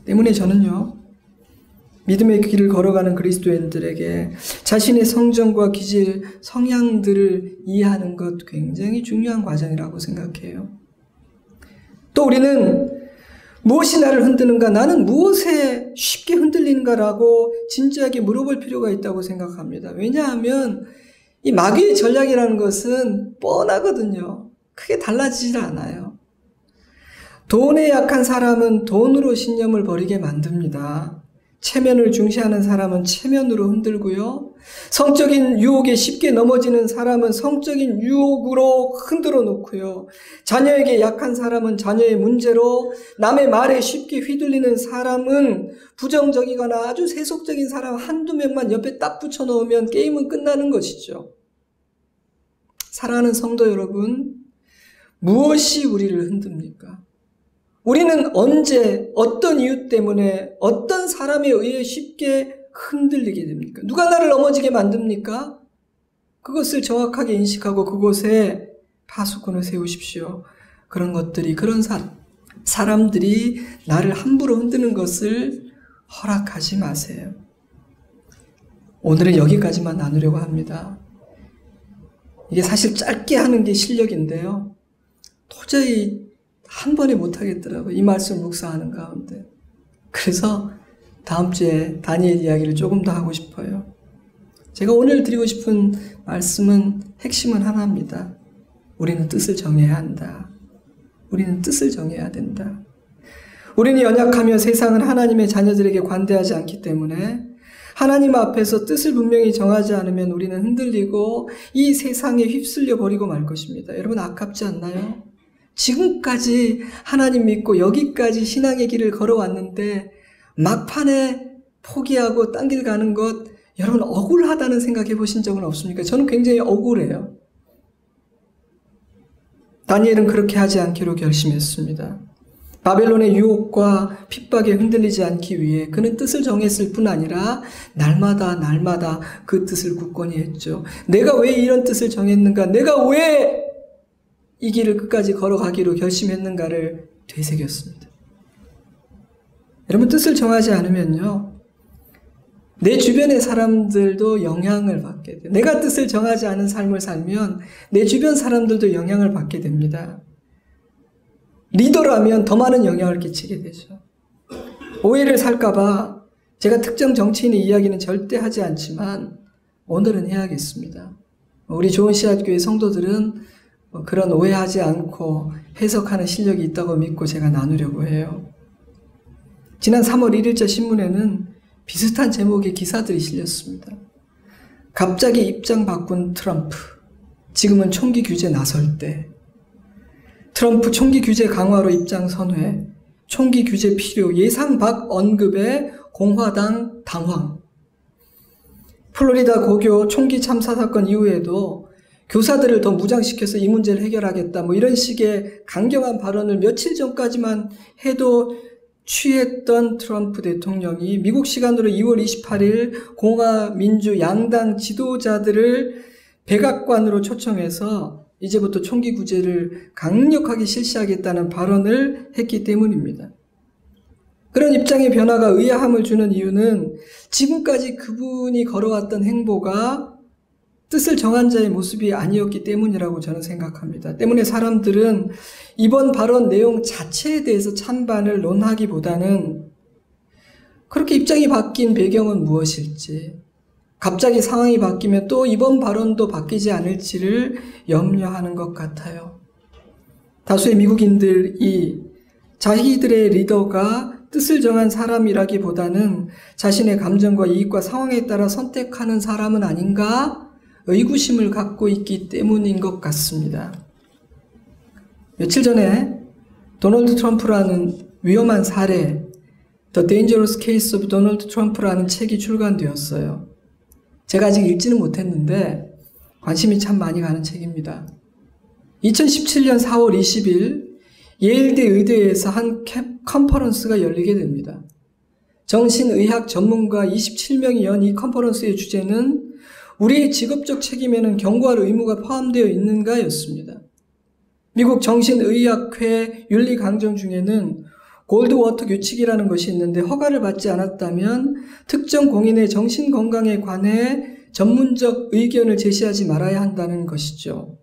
때문에 저는요, 믿음의 길을 걸어가는 그리스도인들에게 자신의 성정과 기질, 성향들을 이해하는 것 굉장히 중요한 과정이라고 생각해요. 또 우리는 무엇이 나를 흔드는가, 나는 무엇에 쉽게 흔들리는가라고 진지하게 물어볼 필요가 있다고 생각합니다. 왜냐하면 이 마귀의 전략이라는 것은 뻔하거든요. 크게 달라지질 않아요. 돈에 약한 사람은 돈으로 신념을 버리게 만듭니다. 체면을 중시하는 사람은 체면으로 흔들고요. 성적인 유혹에 쉽게 넘어지는 사람은 성적인 유혹으로 흔들어 놓고요. 자녀에게 약한 사람은 자녀의 문제로, 남의 말에 쉽게 휘둘리는 사람은 부정적이거나 아주 세속적인 사람 한두 명만 옆에 딱 붙여 놓으면 게임은 끝나는 것이죠. 사랑하는 성도 여러분, 무엇이 우리를 흔듭니까? 우리는 언제, 어떤 이유 때문에, 어떤 사람에 의해 쉽게 흔들리게 됩니까? 누가 나를 넘어지게 만듭니까? 그것을 정확하게 인식하고 그곳에 파수꾼을 세우십시오. 그런 것들이, 그런 사람들이 나를 함부로 흔드는 것을 허락하지 마세요. 오늘은 여기까지만 나누려고 합니다. 이게 사실 짧게 하는 게 실력인데요. 도저히 한 번에 못하겠더라고요. 이 말씀을 묵상하는 가운데. 그래서 다음 주에 다니엘 이야기를 조금 더 하고 싶어요. 제가 오늘 드리고 싶은 말씀은 핵심은 하나입니다. 우리는 뜻을 정해야 한다. 우리는 뜻을 정해야 된다. 우리는 연약하며 세상은 하나님의 자녀들에게 관대하지 않기 때문에 하나님 앞에서 뜻을 분명히 정하지 않으면 우리는 흔들리고 이 세상에 휩쓸려 버리고 말 것입니다. 여러분 아깝지 않나요? 지금까지 하나님 믿고 여기까지 신앙의 길을 걸어왔는데 막판에 포기하고 딴 길 가는 것, 여러분 억울하다는 생각해 보신 적은 없습니까? 저는 굉장히 억울해요. 다니엘은 그렇게 하지 않기로 결심했습니다. 바벨론의 유혹과 핍박에 흔들리지 않기 위해 그는 뜻을 정했을 뿐 아니라 날마다 그 뜻을 굳건히 했죠. 내가 왜 이런 뜻을 정했는가? 내가 왜 이 길을 끝까지 걸어가기로 결심했는가를 되새겼습니다. 여러분 뜻을 정하지 않으면요, 내 주변의 사람들도 영향을 받게 돼요. 내가 뜻을 정하지 않은 삶을 살면 내 주변 사람들도 영향을 받게 됩니다. 리더라면 더 많은 영향을 끼치게 되죠. 오해를 살까봐 제가 특정 정치인의 이야기는 절대 하지 않지만 오늘은 해야겠습니다. 우리 좋은 씨앗교회 성도들은 그런 오해하지 않고 해석하는 실력이 있다고 믿고 제가 나누려고 해요. 지난 3월 1일자 신문에는 비슷한 제목의 기사들이 실렸습니다. 갑자기 입장 바꾼 트럼프, 지금은 총기 규제 나설 때, 트럼프 총기 규제 강화로 입장 선회, 총기 규제 필요, 예상 밖 언급에 공화당 당황. 플로리다 고교 총기 참사 사건 이후에도 교사들을 더 무장시켜서 이 문제를 해결하겠다, 이런 식의 강경한 발언을 며칠 전까지만 해도 취했던 트럼프 대통령이 미국 시간으로 2월 28일 공화 민주 양당 지도자들을 백악관으로 초청해서 이제부터 총기 규제를 강력하게 실시하겠다는 발언을 했기 때문입니다. 그런 입장의 변화가 의아함을 주는 이유는 지금까지 그분이 걸어왔던 행보가 뜻을 정한 자의 모습이 아니었기 때문이라고 저는 생각합니다. 때문에 사람들은 이번 발언 내용 자체에 대해서 찬반을 논하기보다는 그렇게 입장이 바뀐 배경은 무엇일지, 갑자기 상황이 바뀌면 또 이번 발언도 바뀌지 않을지를 염려하는 것 같아요. 다수의 미국인들이 자기들의 리더가 뜻을 정한 사람이라기보다는 자신의 감정과 이익과 상황에 따라 선택하는 사람은 아닌가 의구심을 갖고 있기 때문인 것 같습니다. 며칠 전에 도널드 트럼프라는 위험한 사례, The Dangerous Case of Donald Trump라는 책이 출간되었어요. 제가 아직 읽지는 못했는데 관심이 참 많이 가는 책입니다. 2017년 4월 20일 예일대 의대에서 한 컨퍼런스가 열리게 됩니다. 정신의학 전문가 27명이 연 이 컨퍼런스의 주제는 우리의 직업적 책임에는 경고할 의무가 포함되어 있는가 였습니다. 미국 정신의학회 윤리 강정 중에는 골드워터 규칙이라는 것이 있는데 허가를 받지 않았다면 특정 공인의 정신건강에 관해 전문적 의견을 제시하지 말아야 한다는 것이죠.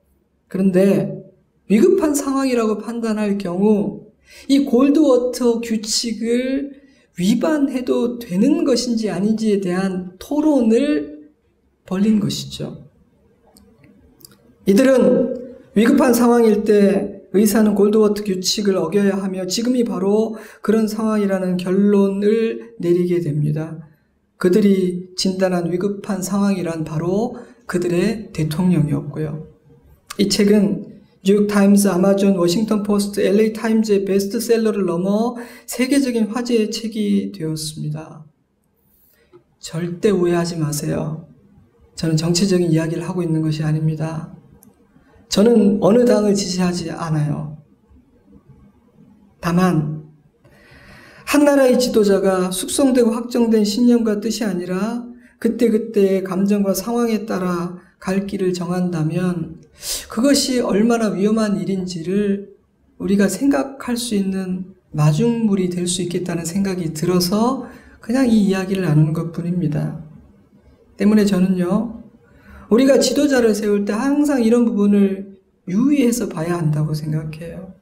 그런데 위급한 상황이라고 판단할 경우 이 골드워터 규칙을 위반해도 되는 것인지 아닌지에 대한 토론을 벌린 것이죠. 이들은 위급한 상황일 때 의사는 골드워터 규칙을 어겨야 하며 지금이 바로 그런 상황이라는 결론을 내리게 됩니다. 그들이 진단한 위급한 상황이란 바로 그들의 대통령이었고요. 이 책은 뉴욕타임스, 아마존, 워싱턴 포스트, LA 타임즈의 베스트셀러를 넘어 세계적인 화제의 책이 되었습니다. 절대 오해하지 마세요. 저는 정치적인 이야기를 하고 있는 것이 아닙니다. 저는 어느 당을 지지하지 않아요. 다만 한 나라의 지도자가 숙성되고 확정된 신념과 뜻이 아니라 그때그때의 감정과 상황에 따라 갈 길을 정한다면 그것이 얼마나 위험한 일인지를 우리가 생각할 수 있는 마중물이 될 수 있겠다는 생각이 들어서 그냥 이 이야기를 나누는 것뿐입니다. 때문에 저는요, 우리가 지도자를 세울 때 항상 이런 부분을 유의해서 봐야 한다고 생각해요.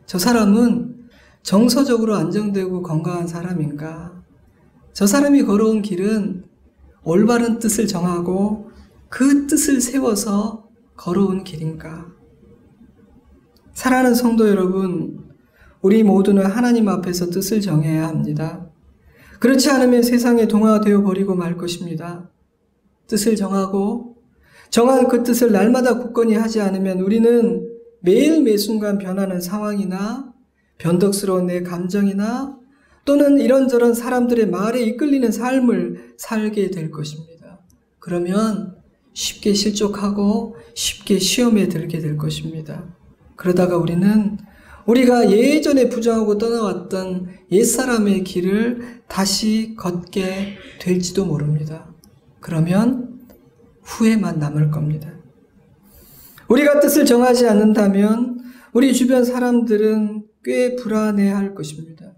저 사람은 정서적으로 안정되고 건강한 사람인가? 저 사람이 걸어온 길은 올바른 뜻을 정하고 그 뜻을 세워서 걸어온 길인가? 사랑하는 성도 여러분, 우리 모두는 하나님 앞에서 뜻을 정해야 합니다. 그렇지 않으면 세상에 동화되어 버리고 말 것입니다. 뜻을 정하고 정한 그 뜻을 날마다 굳건히 하지 않으면 우리는 매일 매순간 변하는 상황이나 변덕스러운 내 감정이나 또는 이런저런 사람들의 말에 이끌리는 삶을 살게 될 것입니다. 그러면 쉽게 실족하고 쉽게 시험에 들게 될 것입니다. 그러다가 우리는 우리가 예전에 부정하고 떠나왔던 옛사람의 길을 다시 걷게 될지도 모릅니다. 그러면 후회만 남을 겁니다. 우리가 뜻을 정하지 않는다면 우리 주변 사람들은 꽤 불안해할 것입니다.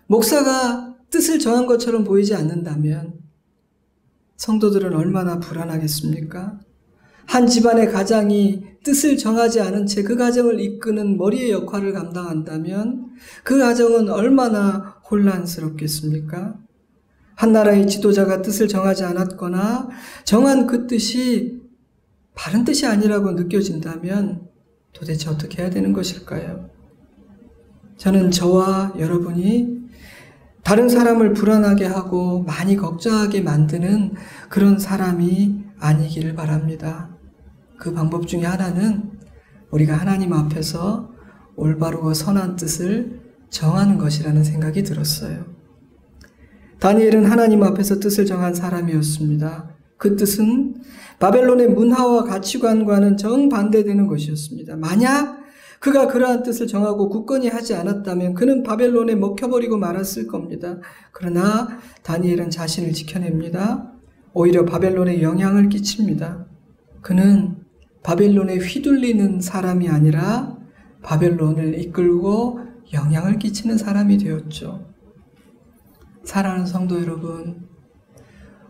목사가 뜻을 정한 것처럼 보이지 않는다면 성도들은 얼마나 불안하겠습니까? 한 집안의 가장이 뜻을 정하지 않은 채 그 가정을 이끄는 머리의 역할을 감당한다면 그 가정은 얼마나 혼란스럽겠습니까? 한 나라의 지도자가 뜻을 정하지 않았거나 정한 그 뜻이 바른 뜻이 아니라고 느껴진다면 도대체 어떻게 해야 되는 것일까요? 저는 저와 여러분이 다른 사람을 불안하게 하고 많이 걱정하게 만드는 그런 사람이 아니기를 바랍니다. 그 방법 중에 하나는 우리가 하나님 앞에서 올바르고 선한 뜻을 정하는 것이라는 생각이 들었어요. 다니엘은 하나님 앞에서 뜻을 정한 사람이었습니다. 그 뜻은 바벨론의 문화와 가치관과는 정반대되는 것이었습니다. 만약 그가 그러한 뜻을 정하고 굳건히 하지 않았다면 그는 바벨론에 먹혀버리고 말았을 겁니다. 그러나 다니엘은 자신을 지켜냅니다. 오히려 바벨론에 영향을 끼칩니다. 그는 바벨론에 휘둘리는 사람이 아니라 바벨론을 이끌고 영향을 끼치는 사람이 되었죠. 사랑하는 성도 여러분,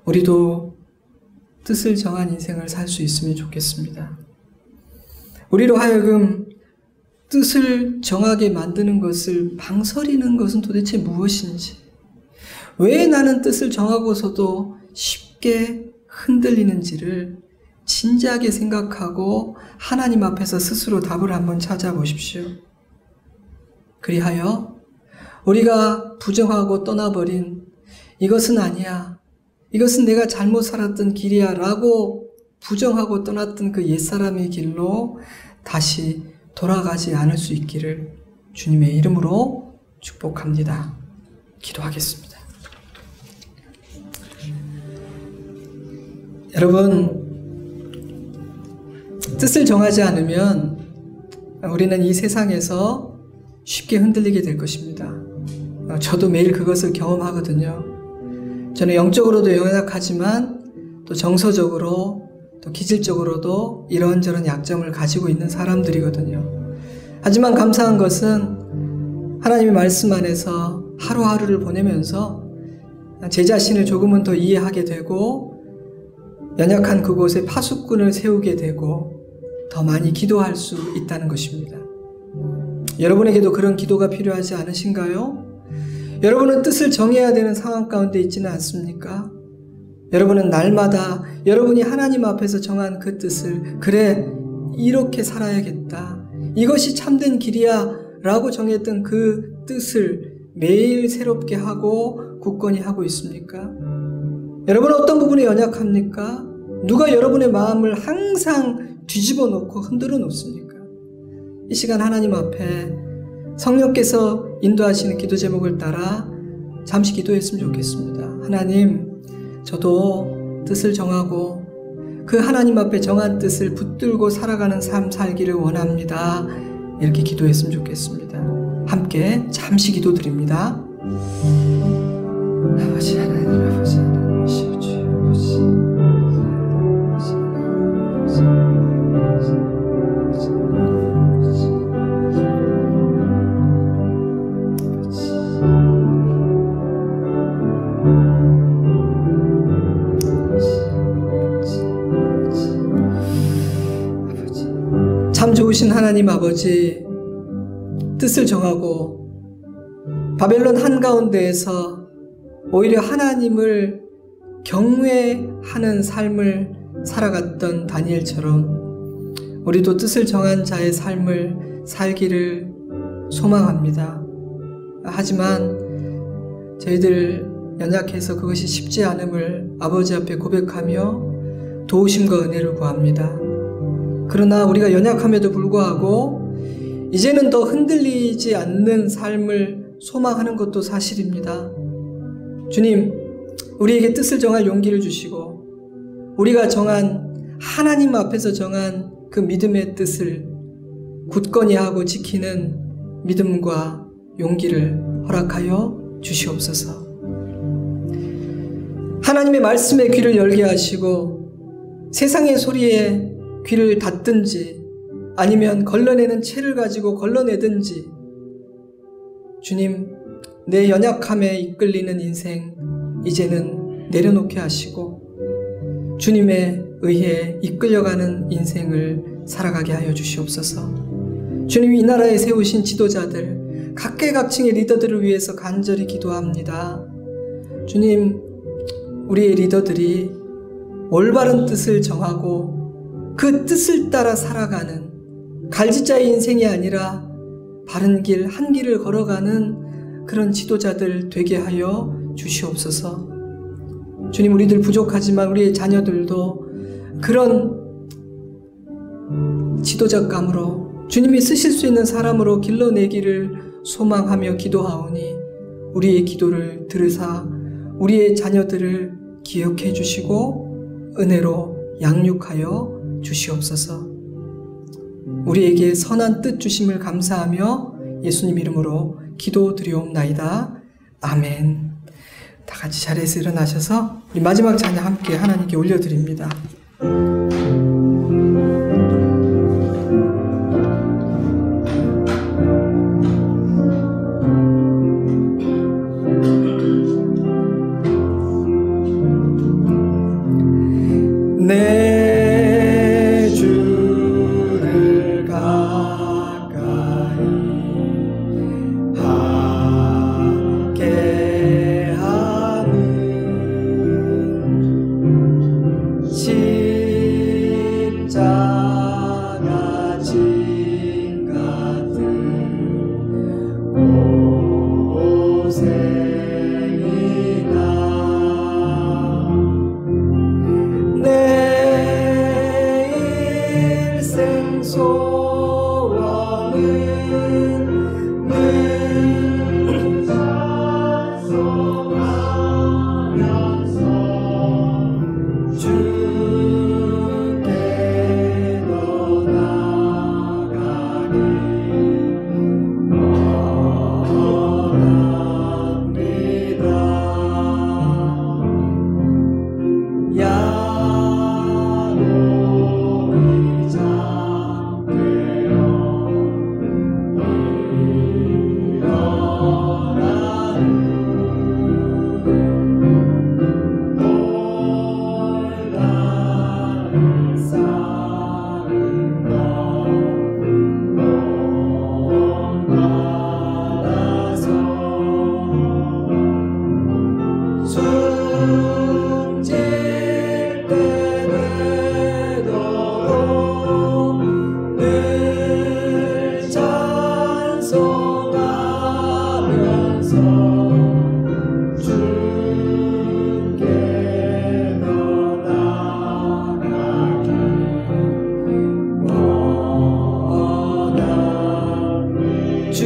우리도 뜻을 정한 인생을 살 수 있으면 좋겠습니다. 우리로 하여금 뜻을 정하게 만드는 것을 망설이는 것은 도대체 무엇인지, 왜 나는 뜻을 정하고서도 쉽게 흔들리는지를 진지하게 생각하고 하나님 앞에서 스스로 답을 한번 찾아보십시오. 그리하여 우리가 부정하고 떠나버린 이것은 아니야, 이것은 내가 잘못 살았던 길이야 라고 부정하고 떠났던 그 옛사람의 길로 다시 돌아가지 않을 수 있기를 주님의 이름으로 축복합니다. 기도하겠습니다. 여러분, 뜻을 정하지 않으면 우리는 이 세상에서 쉽게 흔들리게 될 것입니다. 저도 매일 그것을 경험하거든요. 저는 영적으로도 연약하지만 또 정서적으로 또 기질적으로도 이런저런 약점을 가지고 있는 사람들이거든요. 하지만 감사한 것은 하나님의 말씀 안에서 하루하루를 보내면서 제 자신을 조금은 더 이해하게 되고 연약한 그곳에 파수꾼을 세우게 되고 더 많이 기도할 수 있다는 것입니다. 여러분에게도 그런 기도가 필요하지 않으신가요? 여러분은 뜻을 정해야 되는 상황 가운데 있지는 않습니까? 여러분은 날마다 여러분이 하나님 앞에서 정한 그 뜻을 그래 이렇게 살아야겠다, 이것이 참된 길이야 라고 정했던 그 뜻을 매일 새롭게 하고 굳건히 하고 있습니까? 여러분은 어떤 부분에 연약합니까? 누가 여러분의 마음을 항상 뒤집어 놓고 흔들어 놓습니까? 이 시간 하나님 앞에 성령께서 인도하시는 기도 제목을 따라 잠시 기도했으면 좋겠습니다. 하나님, 저도 뜻을 정하고 그 하나님 앞에 정한 뜻을 붙들고 살아가는 삶 살기를 원합니다. 이렇게 기도했으면 좋겠습니다. 함께 잠시 기도드립니다. 아버지 하나님, 아버지 하나님, 주 아버지. 참 좋으신 하나님 아버지, 뜻을 정하고 바벨론 한가운데에서 오히려 하나님을 경외하는 삶을 살아갔던 다니엘처럼 우리도 뜻을 정한 자의 삶을 살기를 소망합니다. 하지만 저희들 연약해서 그것이 쉽지 않음을 아버지 앞에 고백하며 도우심과 은혜를 구합니다. 그러나 우리가 연약함에도 불구하고 이제는 더 흔들리지 않는 삶을 소망하는 것도 사실입니다. 주님, 우리에게 뜻을 정할 용기를 주시고 우리가 정한, 하나님 앞에서 정한 그 믿음의 뜻을 굳건히 하고 지키는 믿음과 용기를 허락하여 주시옵소서. 하나님의 말씀에 귀를 열게 하시고 세상의 소리에 귀를 닫든지 아니면 걸러내는 채를 가지고 걸러내든지, 주님, 내 연약함에 이끌리는 인생 이제는 내려놓게 하시고 주님에 의해 이끌려가는 인생을 살아가게 하여 주시옵소서. 주님이 이 나라에 세우신 지도자들, 각계각층의 리더들을 위해서 간절히 기도합니다. 주님, 우리의 리더들이 올바른 뜻을 정하고 그 뜻을 따라 살아가는 갈지자의 인생이 아니라 바른 길, 한 길을 걸어가는 그런 지도자들 되게 하여 주시옵소서. 주님, 우리들 부족하지만 우리의 자녀들도 그런 지도자감으로 주님이 쓰실 수 있는 사람으로 길러내기를 소망하며 기도하오니 우리의 기도를 들으사 우리의 자녀들을 기억해 주시고 은혜로 양육하여 주시옵소서. 우리에게 선한 뜻 주심을 감사하며 예수님 이름으로 기도드리옵나이다. 아멘. 다 같이 자리에서 일어나셔서 우리 마지막 찬양 함께 하나님께 올려드립니다. 내 주를 가까이 함께하는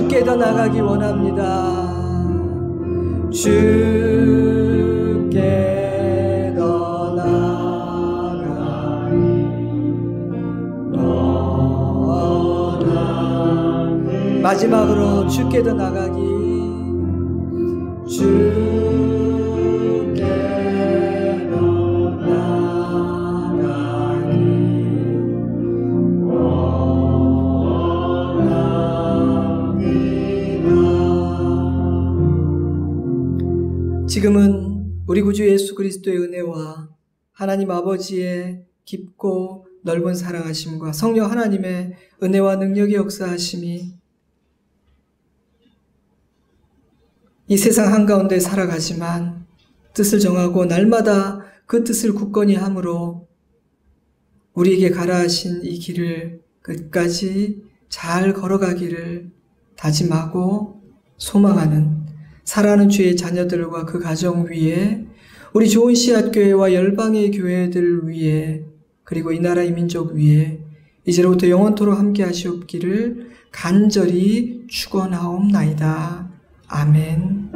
주께 더 나가기 원합니다. 주께 더 나가기 원합니다. 마지막으로 주께 더 나가기 주께 더 나가기 원합니다. 지금은 우리 구주 예수 그리스도의 은혜와 하나님 아버지의 깊고 넓은 사랑하심과 성령 하나님의 은혜와 능력의 역사하심이 이 세상 한가운데 살아가지만 뜻을 정하고 날마다 그 뜻을 굳건히 함으로 우리에게 가라 하신 이 길을 끝까지 잘 걸어가기를 다짐하고 소망하는 사랑하는 주의 자녀들과 그 가정 위에 우리 좋은 씨앗교회와 열방의 교회들 위에 그리고 이 나라의 민족 위에 이제로부터 영원토록 함께 하시옵기를 간절히 축원하옵나이다. 아멘.